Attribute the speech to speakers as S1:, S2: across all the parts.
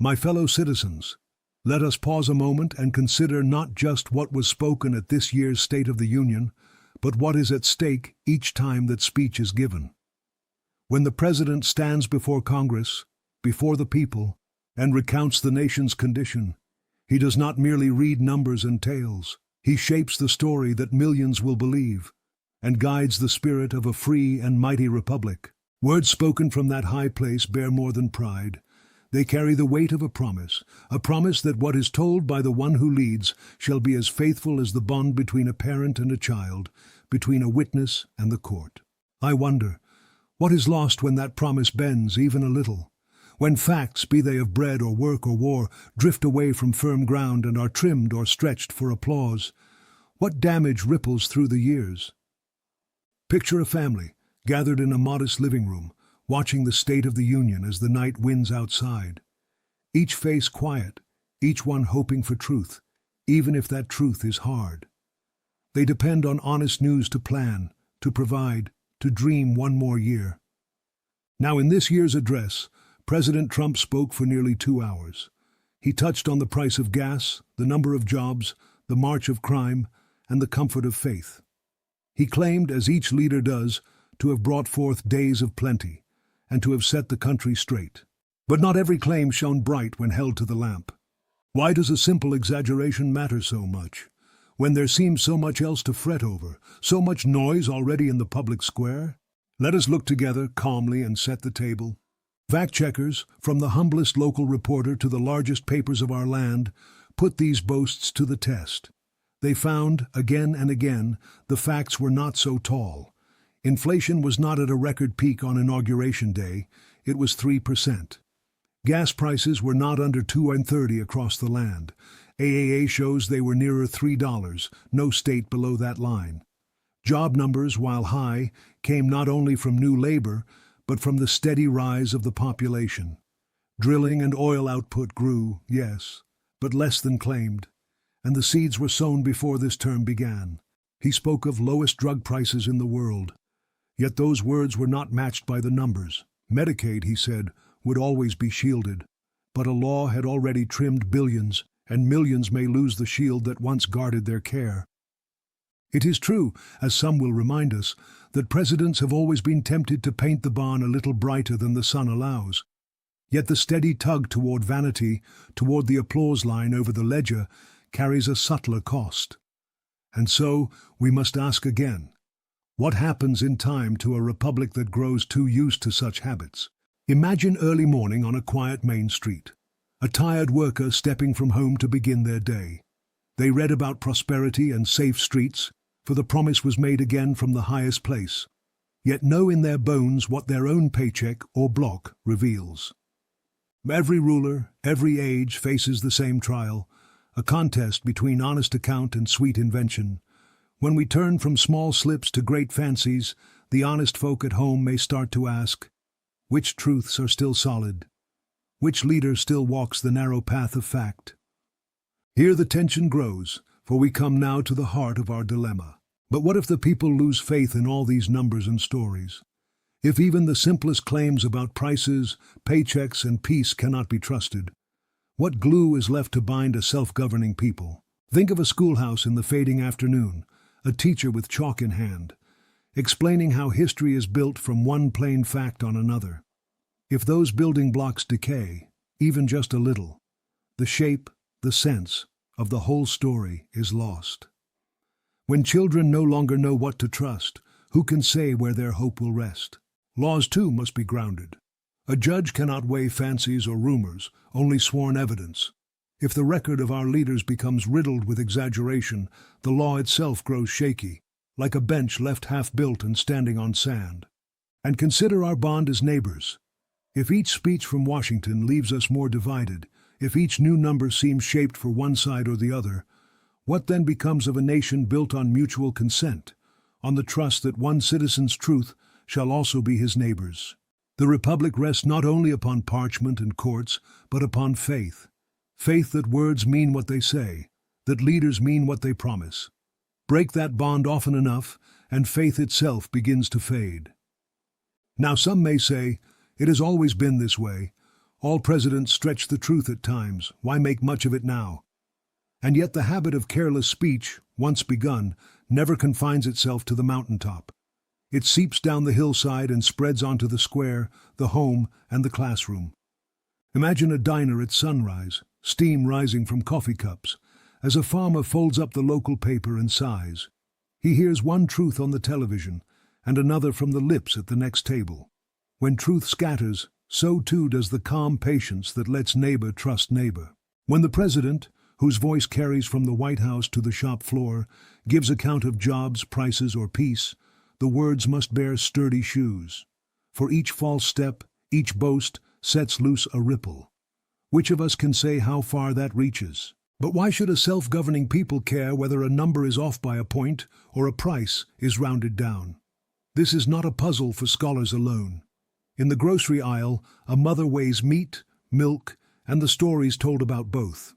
S1: My fellow citizens, let us pause a moment and consider not just what was spoken at this year's State of the Union, but what is at stake each time that speech is given. When the President stands before Congress, before the people, and recounts the nation's condition, he does not merely read numbers and tales. He shapes the story that millions will believe, and guides the spirit of a free and mighty republic. Words spoken from that high place bear more than pride. They carry the weight of a promise that what is told by the one who leads shall be as faithful as the bond between a parent and a child, between a witness and the court. I wonder, what is lost when that promise bends even a little? When facts, be they of bread or work or war, drift away from firm ground and are trimmed or stretched for applause? What damage ripples through the years? Picture a family, gathered in a modest living room, watching the State of the Union as the night winds outside. Each face quiet, each one hoping for truth, even if that truth is hard. They depend on honest news to plan, to provide, to dream one more year. Now in this year's address, President Trump spoke for nearly 2 hours. He touched on the price of gas, the number of jobs, the march of crime, and the comfort of faith. He claimed, as each leader does, to have brought forth days of plenty, and to have set the country straight. But not every claim shone bright when held to the lamp. Why does a simple exaggeration matter so much, when there seems so much else to fret over, so much noise already in the public square? Let us look together calmly and set the table. Fact-checkers, from the humblest local reporter to the largest papers of our land, put these boasts to the test. They found, again and again, the facts were not so tall. Inflation was not at a record peak on Inauguration Day, it was 3%. Gas prices were not under $2.30 across the land. AAA shows they were nearer $3, no state below that line. Job numbers, while high, came not only from new labor, but from the steady rise of the population. Drilling and oil output grew, yes, but less than claimed, and the seeds were sown before this term began. He spoke of lowest drug prices in the world. Yet those words were not matched by the numbers. Medicaid, he said, would always be shielded, but a law had already trimmed billions, and millions may lose the shield that once guarded their care. It is true, as some will remind us, that presidents have always been tempted to paint the barn a little brighter than the sun allows. Yet the steady tug toward vanity, toward the applause line over the ledger, carries a subtler cost. And so, we must ask again, what happens in time to a republic that grows too used to such habits? Imagine early morning on a quiet main street. A tired worker stepping from home to begin their day. They read about prosperity and safe streets, for the promise was made again from the highest place, yet know in their bones what their own paycheck or block reveals. Every ruler, every age faces the same trial, a contest between honest account and sweet invention. When we turn from small slips to great fancies, the honest folk at home may start to ask, which truths are still solid? Which leader still walks the narrow path of fact? Here the tension grows, for we come now to the heart of our dilemma. But what if the people lose faith in all these numbers and stories? If even the simplest claims about prices, paychecks, and peace cannot be trusted, what glue is left to bind a self-governing people? Think of a schoolhouse in the fading afternoon, a teacher with chalk in hand, explaining how history is built from one plain fact on another. If those building blocks decay, even just a little, the shape, the sense of the whole story is lost. When children no longer know what to trust, who can say where their hope will rest? Laws, too, must be grounded. A judge cannot weigh fancies or rumors, only sworn evidence. If the record of our leaders becomes riddled with exaggeration, the law itself grows shaky, like a bench left half-built and standing on sand. And consider our bond as neighbors. If each speech from Washington leaves us more divided, if each new number seems shaped for one side or the other, what then becomes of a nation built on mutual consent, on the trust that one citizen's truth shall also be his neighbor's? The Republic rests not only upon parchment and courts, but upon faith. Faith that words mean what they say, that leaders mean what they promise. Break that bond often enough, and faith itself begins to fade. Now some may say, it has always been this way. All presidents stretch the truth at times. Why make much of it now? And yet the habit of careless speech, once begun, never confines itself to the mountaintop. It seeps down the hillside and spreads onto the square, the home, and the classroom. Imagine a diner at sunrise, steam rising from coffee cups, as a farmer folds up the local paper and sighs. He hears one truth on the television, and another from the lips at the next table. When truth scatters, so too does the calm patience that lets neighbor trust neighbor. When the president, whose voice carries from the White House to the shop floor, gives account of jobs, prices, or peace, the words must bear sturdy shoes. For each false step, each boast, sets loose a ripple. Which of us can say how far that reaches? But why should a self-governing people care whether a number is off by a point or a price is rounded down? This is not a puzzle for scholars alone. In the grocery aisle, a mother weighs meat, milk, and the stories told about both.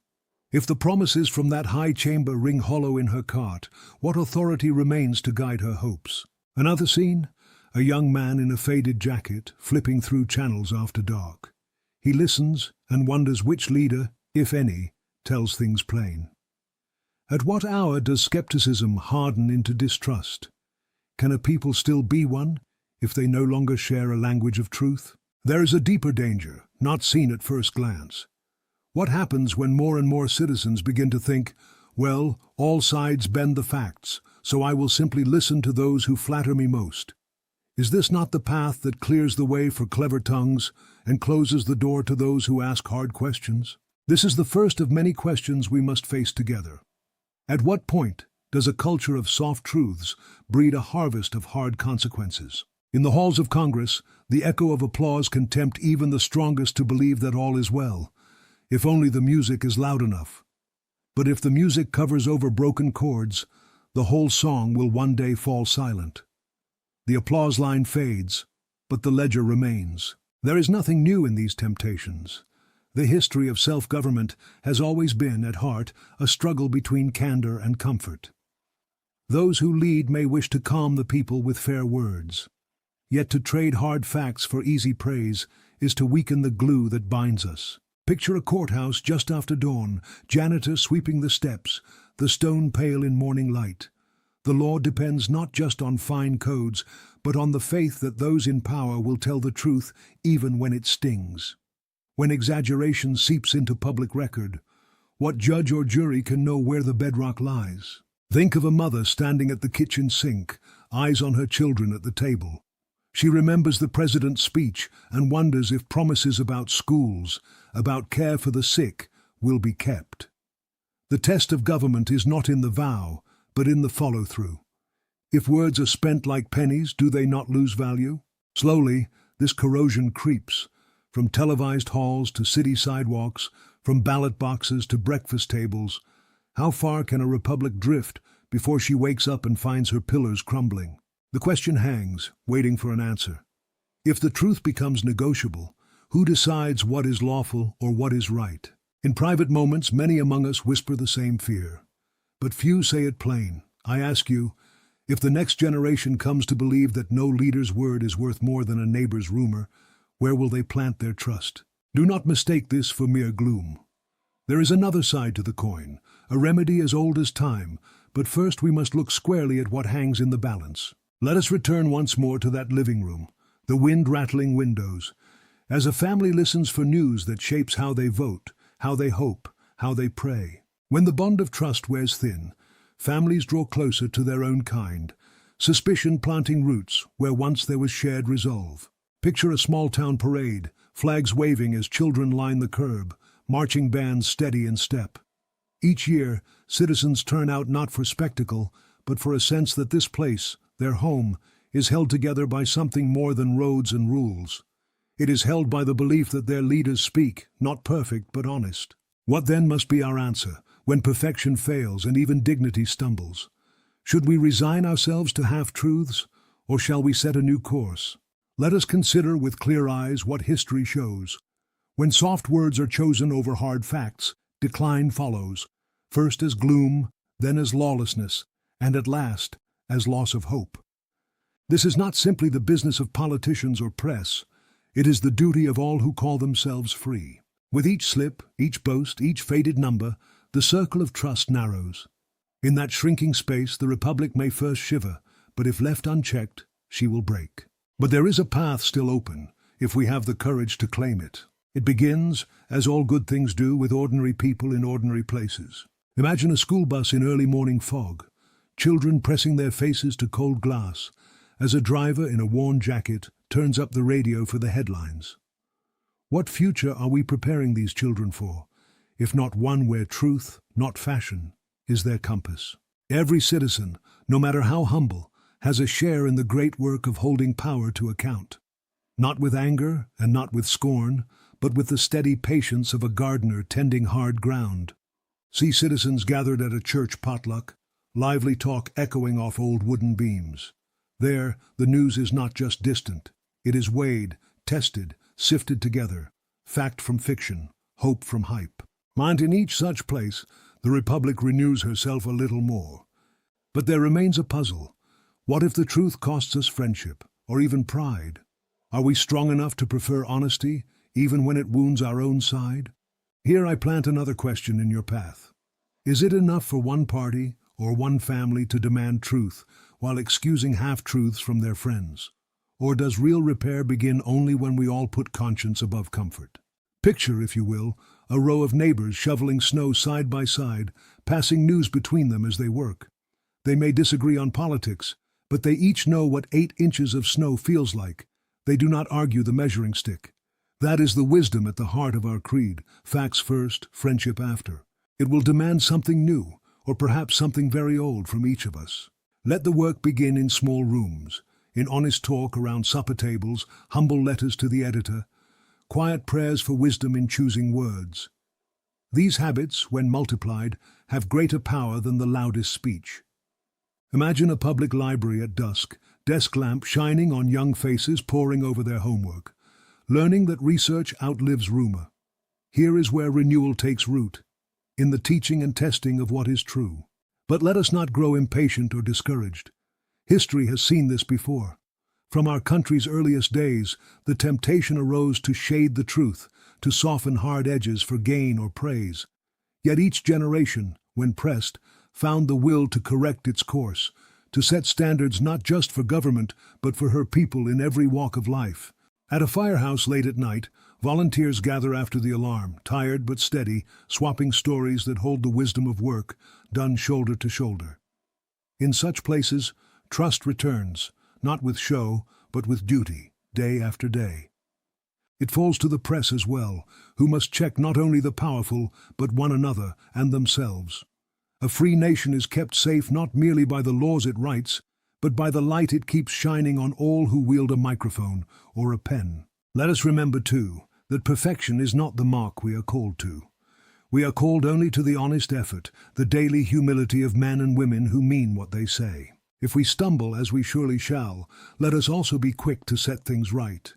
S1: If the promises from that high chamber ring hollow in her cart, what authority remains to guide her hopes? Another scene? A young man in a faded jacket, flipping through channels after dark. He listens and wonders which leader, if any, tells things plain. At what hour does skepticism harden into distrust? Can a people still be one if they no longer share a language of truth? There is a deeper danger, not seen at first glance. What happens when more and more citizens begin to think, well, all sides bend the facts, so I will simply listen to those who flatter me most? Is this not the path that clears the way for clever tongues and closes the door to those who ask hard questions? This is the first of many questions we must face together. At what point does a culture of soft truths breed a harvest of hard consequences? In the halls of Congress, the echo of applause can tempt even the strongest to believe that all is well, if only the music is loud enough. But if the music covers over broken chords, the whole song will one day fall silent. The applause line fades, but the ledger remains. There is nothing new in these temptations. The history of self-government has always been, at heart, a struggle between candor and comfort. Those who lead may wish to calm the people with fair words. Yet to trade hard facts for easy praise is to weaken the glue that binds us. Picture a courthouse just after dawn, janitor sweeping the steps, the stone pale in morning light. The law depends not just on fine codes, but on the faith that those in power will tell the truth even when it stings. When exaggeration seeps into public record, what judge or jury can know where the bedrock lies? Think of a mother standing at the kitchen sink, eyes on her children at the table. She remembers the president's speech and wonders if promises about schools, about care for the sick, will be kept. The test of government is not in the vow, but in the follow-through. If words are spent like pennies, do they not lose value? Slowly, this corrosion creeps, from televised halls to city sidewalks, from ballot boxes to breakfast tables. How far can a republic drift before she wakes up and finds her pillars crumbling? The question hangs, waiting for an answer. If the truth becomes negotiable, who decides what is lawful or what is right? In private moments, many among us whisper the same fear. But few say it plain. I ask you, if the next generation comes to believe that no leader's word is worth more than a neighbor's rumor, where will they plant their trust? Do not mistake this for mere gloom. There is another side to the coin, a remedy as old as time, but first we must look squarely at what hangs in the balance. Let us return once more to that living room, the wind-rattling windows, as a family listens for news that shapes how they vote, how they hope, how they pray. When the bond of trust wears thin, families draw closer to their own kind, suspicion planting roots where once there was shared resolve. Picture a small-town parade, flags waving as children line the curb, marching bands steady in step. Each year, citizens turn out not for spectacle, but for a sense that this place, their home, is held together by something more than roads and rules. It is held by the belief that their leaders speak, not perfect but honest. What then must be our answer, when perfection fails and even dignity stumbles? Should we resign ourselves to half-truths, or shall we set a new course? Let us consider with clear eyes what history shows. When soft words are chosen over hard facts, decline follows, first as gloom, then as lawlessness, and at last as loss of hope. This is not simply the business of politicians or press. It is the duty of all who call themselves free. With each slip, each boast, each faded number, the circle of trust narrows. In that shrinking space, the Republic may first shiver, but if left unchecked, she will break. But there is a path still open, if we have the courage to claim it. It begins, as all good things do, with ordinary people in ordinary places. Imagine a school bus in early morning fog, children pressing their faces to cold glass, as a driver in a worn jacket turns up the radio for the headlines. What future are we preparing these children for, if not one where truth, not fashion, is their compass? Every citizen, no matter how humble, has a share in the great work of holding power to account. Not with anger and not with scorn, but with the steady patience of a gardener tending hard ground. See citizens gathered at a church potluck, lively talk echoing off old wooden beams. There, the news is not just distant. It is weighed, tested, sifted together, fact from fiction, hope from hype. And in each such place, the Republic renews herself a little more. But there remains a puzzle. What if the truth costs us friendship, or even pride? Are we strong enough to prefer honesty, even when it wounds our own side? Here I plant another question in your path. Is it enough for one party or one family to demand truth while excusing half-truths from their friends? Or does real repair begin only when we all put conscience above comfort? Picture, if you will, a row of neighbors shoveling snow side by side, passing news between them as they work. They may disagree on politics, but they each know what 8 inches of snow feels like. They do not argue the measuring stick. That is the wisdom at the heart of our creed: facts first, friendship after. It will demand something new, or perhaps something very old, from each of us. Let the work begin in small rooms, in honest talk around supper tables, humble letters to the editor, quiet prayers for wisdom in choosing words. These habits, when multiplied, have greater power than the loudest speech. Imagine a public library at dusk, desk lamp shining on young faces poring over their homework, learning that research outlives rumor. Here is where renewal takes root, in the teaching and testing of what is true. But let us not grow impatient or discouraged. History has seen this before. From our country's earliest days, the temptation arose to shade the truth, to soften hard edges for gain or praise. Yet each generation, when pressed, found the will to correct its course, to set standards not just for government, but for her people in every walk of life. At a firehouse late at night, volunteers gather after the alarm, tired but steady, swapping stories that hold the wisdom of work, done shoulder to shoulder. In such places, trust returns, not with show, but with duty, day after day. It falls to the press as well, who must check not only the powerful, but one another and themselves. A free nation is kept safe not merely by the laws it writes, but by the light it keeps shining on all who wield a microphone or a pen. Let us remember, too, that perfection is not the mark we are called to. We are called only to the honest effort, the daily humility of men and women who mean what they say. If we stumble, as we surely shall, let us also be quick to set things right.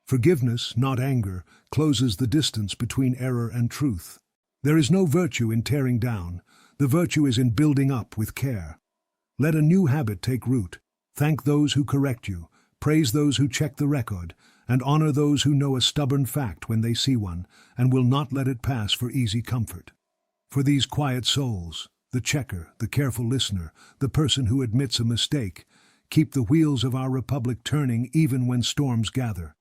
S1: Forgiveness, not anger, closes the distance between error and truth. There is no virtue in tearing down. The virtue is in building up with care. Let a new habit take root. Thank those who correct you, praise those who check the record, and honor those who know a stubborn fact when they see one, and will not let it pass for easy comfort. For these quiet souls, the checker, the careful listener, the person who admits a mistake, keep the wheels of our republic turning even when storms gather.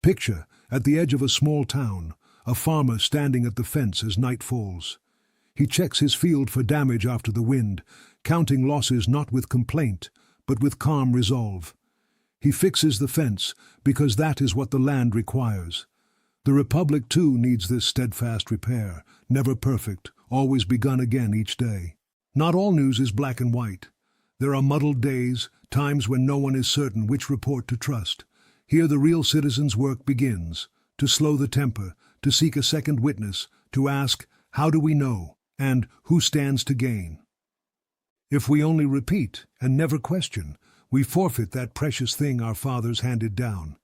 S1: Picture, at the edge of a small town, a farmer standing at the fence as night falls. He checks his field for damage after the wind, counting losses not with complaint, but with calm resolve. He fixes the fence because that is what the land requires. The Republic, too, needs this steadfast repair, never perfect, always begun again each day. Not all news is black and white. There are muddled days, times when no one is certain which report to trust. Here the real citizen's work begins, to slow the temper, to seek a second witness, to ask, how do we know, and who stands to gain? If we only repeat and never question, we forfeit that precious thing our fathers handed down,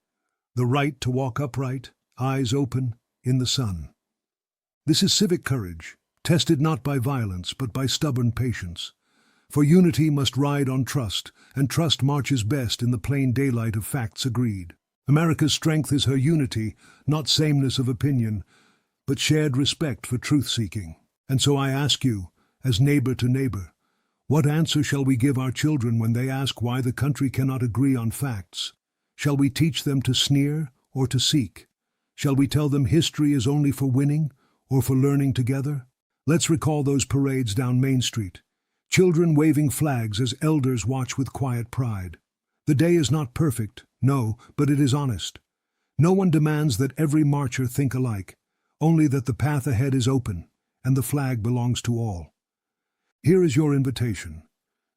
S1: the right to walk upright, eyes open, in the sun. This is civic courage, tested not by violence but by stubborn patience. For unity must ride on trust, and trust marches best in the plain daylight of facts agreed. America's strength is her unity, not sameness of opinion, but shared respect for truth-seeking. And so I ask you, as neighbor to neighbor, what answer shall we give our children when they ask why the country cannot agree on facts? Shall we teach them to sneer or to seek? Shall we tell them history is only for winning or for learning together? Let's recall those parades down Main Street, children waving flags as elders watch with quiet pride. The day is not perfect, no, but it is honest. No one demands that every marcher think alike, only that the path ahead is open and the flag belongs to all. Here is your invitation.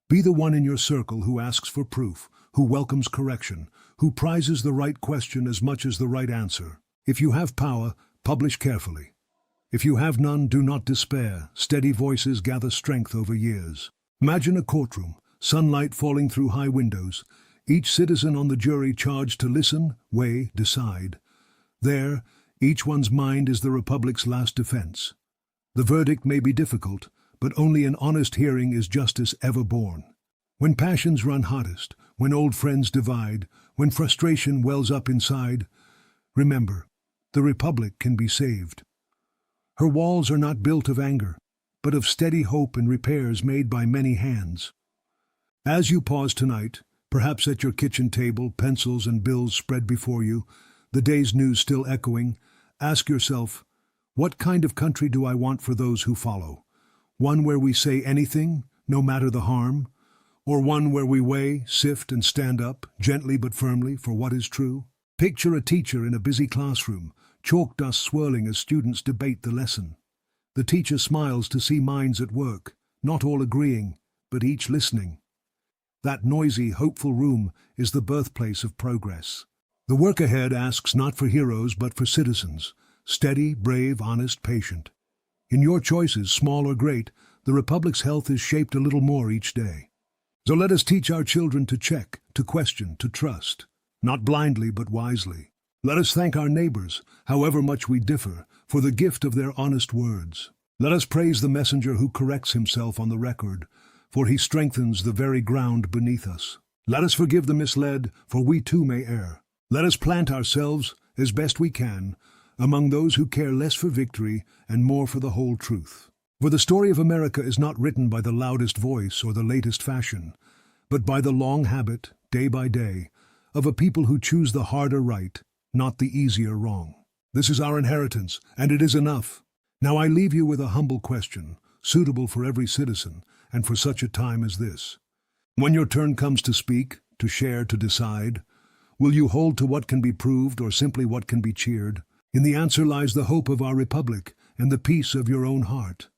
S1: Be the one in your circle who asks for proof, who welcomes correction, who prizes the right question as much as the right answer. If you have power, publish carefully. If you have none, do not despair. Steady voices gather strength over years. Imagine a courtroom, sunlight falling through high windows, each citizen on the jury charged to listen, weigh, decide. There, each one's mind is the Republic's last defense. The verdict may be difficult, but only in honest hearing is justice ever born. When passions run hottest, when old friends divide, when frustration wells up inside, remember, the Republic can be saved. Her walls are not built of anger, but of steady hope and repairs made by many hands. As you pause tonight, perhaps at your kitchen table, pencils and bills spread before you, the day's news still echoing, ask yourself, what kind of country do I want for those who follow? One where we say anything, no matter the harm? Or one where we weigh, sift, and stand up, gently but firmly, for what is true? Picture a teacher in a busy classroom, chalk dust swirling as students debate the lesson. The teacher smiles to see minds at work, not all agreeing, but each listening. That noisy, hopeful room is the birthplace of progress. The work ahead asks not for heroes but for citizens, steady, brave, honest, patient. In your choices, small or great, the Republic's health is shaped a little more each day. So let us teach our children to check, to question, to trust, not blindly but wisely. Let us thank our neighbors, however much we differ, for the gift of their honest words. Let us praise the messenger who corrects himself on the record, for he strengthens the very ground beneath us. Let us forgive the misled, for we too may err. Let us plant ourselves, as best we can, among those who care less for victory and more for the whole truth. For the story of America is not written by the loudest voice or the latest fashion, but by the long habit, day by day, of a people who choose the harder right, not the easier wrong. This is our inheritance, and it is enough. Now I leave you with a humble question, suitable for every citizen, and for such a time as this. When your turn comes to speak, to share, to decide, will you hold to what can be proved or simply what can be cheered? In the answer lies the hope of our Republic and the peace of your own heart.